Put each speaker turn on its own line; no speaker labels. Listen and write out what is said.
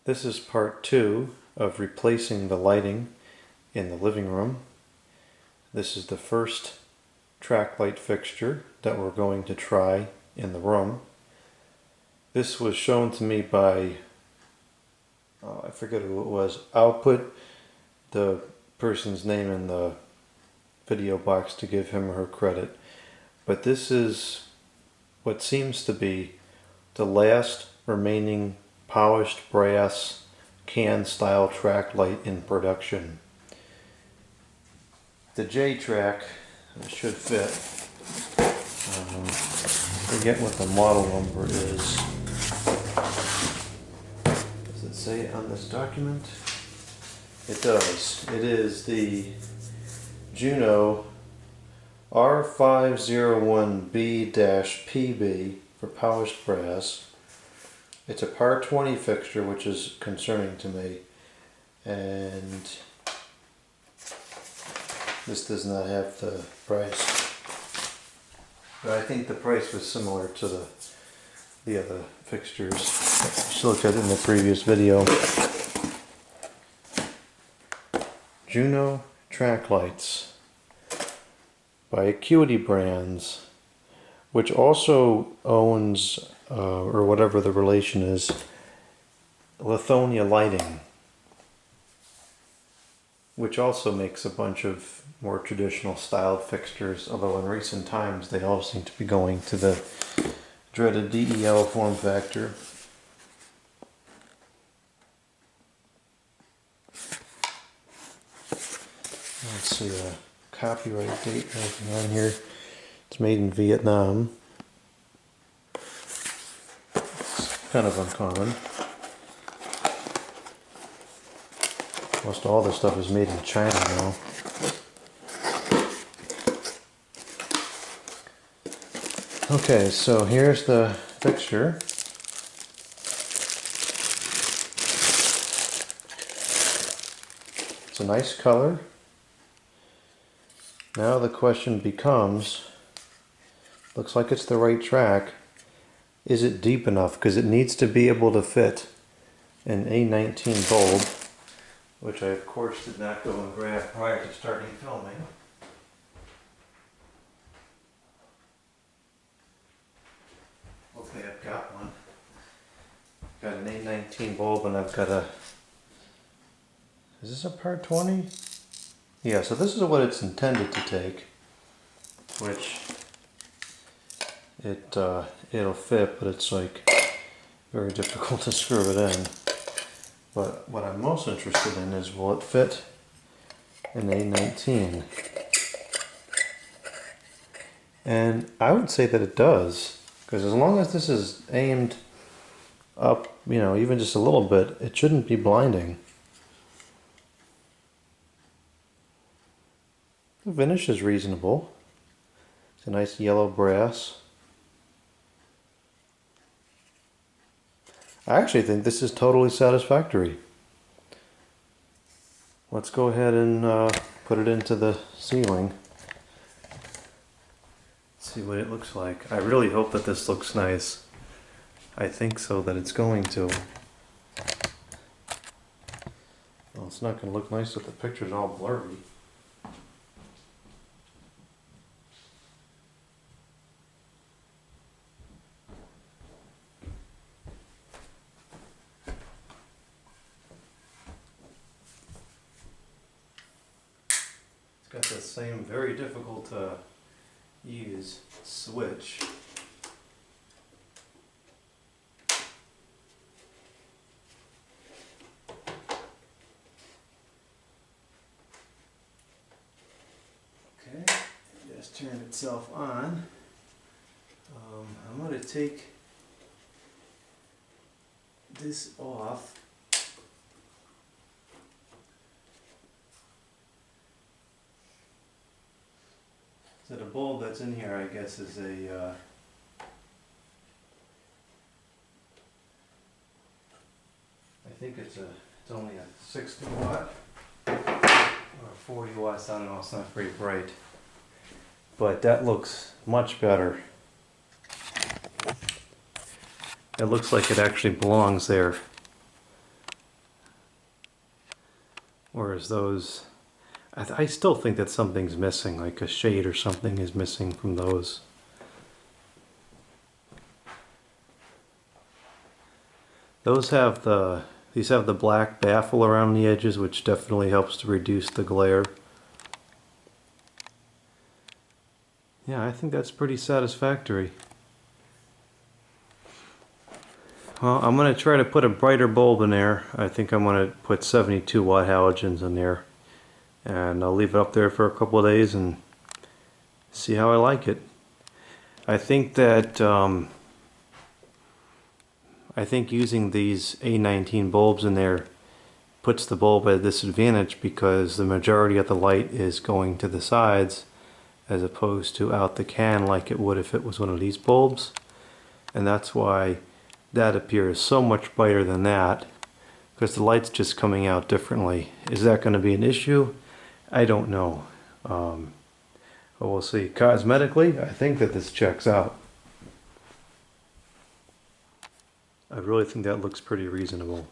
This is part 2 of replacing the lighting in the living room. This is the first track light fixture that we're going to try in the room. This was shown to me by, I forget who it was. I'll put the person's name in the video box to give him or her credit. But this is what seems to be the last remaining polished brass can style track light in production. The J track should fit. Forget what the model number is. Does it say it on this document? It does. It is the Juno R501B-PB for polished brass. It's a par 20 fixture, which is concerning to me, and this does not have the price, but I think the price was similar to the other fixtures. Just looked at it in the previous video. Juno track lights by Acuity Brands, which also owns, or whatever the relation is, Lithonia Lighting, which also makes a bunch of more traditional styled fixtures, although in recent times they all seem to be going to the dreaded DEL form factor. Let's see, a copyright date on here. It's made in Vietnam. It's kind of uncommon. Most all this stuff is made in China now. Okay, so here's the fixture. It's a nice color. Now the question becomes, looks like it's the right track. Is it deep enough? Because it needs to be able to fit an A19 bulb, which I of course did not go and grab prior to starting filming. Hopefully I've got one. Got an A19 bulb, and I've got a, is this a par 20? Yeah, so this is what it's intended to take, which it'll fit, but it's like very difficult to screw it in. But what I'm most interested in is, will it fit an A19? And I would say that it does, because as long as this is aimed up, you know, even just a little bit, it shouldn't be blinding. The finish is reasonable. It's a nice yellow brass. I actually think this is totally satisfactory. Let's go ahead and put it into the ceiling. See what it looks like. I really hope that this looks nice. I think so that it's going to. Well, it's not going to look nice if the picture's all blurry. It's got the same very difficult to use switch. Okay, it just turned itself on. I'm going to take this off. So the bulb that's in here, I guess, is a I think it's only a 60 watt or 40 watts. I don't know, it's not very bright, but that looks much better. It looks like it actually belongs there. Whereas those, I still think that something's missing, like a shade or something is missing from those. These have the black baffle around the edges, which definitely helps to reduce the glare. Yeah, I think that's pretty satisfactory. Well, I'm going to try to put a brighter bulb in there. I think I'm going to put 72 watt halogens in there. And I'll leave it up there for a couple of days and see how I like it. I think that using these A19 bulbs in there puts the bulb at a disadvantage because the majority of the light is going to the sides as opposed to out the can like it would if it was one of these bulbs. And that's why that appears so much brighter than that, because the light's just coming out differently. Is that going to be an issue? I don't know. But we'll see. Cosmetically, I think that this checks out. I really think that looks pretty reasonable.